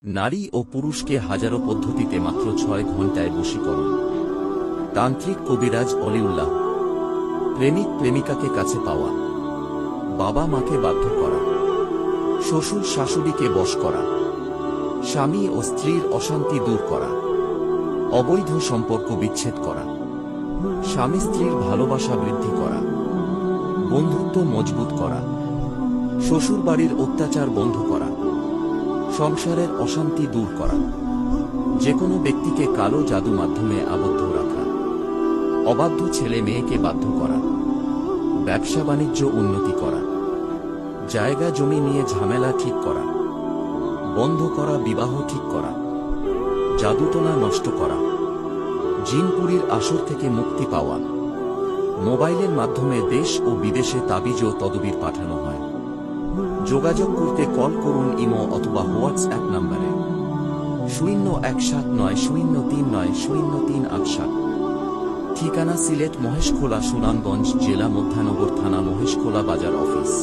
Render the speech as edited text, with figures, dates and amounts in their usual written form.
নারী ও পুরুষকে হাজারো পদ্ধতিতে মাত্র ৬ ঘণ্টায় বশীকরণ। তান্ত্রিক কবিরাজ অলিউল্লাহ। প্রেমিক প্রেমিকাকে কাছে পাওয়া, বাবা মাকে বাধ্য করা, শ্বশুর শাশুড়িকে বশ করা, স্বামী ও স্ত্রীর অশান্তি দূর করা, অবৈধ সম্পর্ক বিচ্ছেদ করা, স্বামী স্ত্রীর ভালোবাসা বৃদ্ধি করা, বন্ধুত্ব মজবুত করা, শ্বশুরবাড়ির অত্যাচার বন্ধ করা, সংসারের অশান্তি দূর করা, যেকোনো ব্যক্তিকে কালো জাদু মাধ্যমে আবদ্ধ রাখা, অবাধ্য ছেলে মেয়েকে বাধ্য করা, ব্যবসা বাণিজ্য উন্নতি করা, জায়গা জমি নিয়ে ঝামেলা ঠিক করা, বন্ধ করা বিবাহ ঠিক করা, জাদুটোনা নষ্ট করা, জিনপুরীর আসর থেকে মুক্তি পাওয়া। মোবাইলের মাধ্যমে দেশ ও বিদেশে তাবিজ ও তদবির পাঠানো হয়। যোগাযোগ করতে কল করুন ইমো অথবা হোয়াটসঅ্যাপ নম্বরে 017903900387। ঠিকানা সিলেট মহেশখোলা, সুনামগঞ্জ জেলা, মধ্যানগর থানা, মহেশখোলা বাজার অফিস।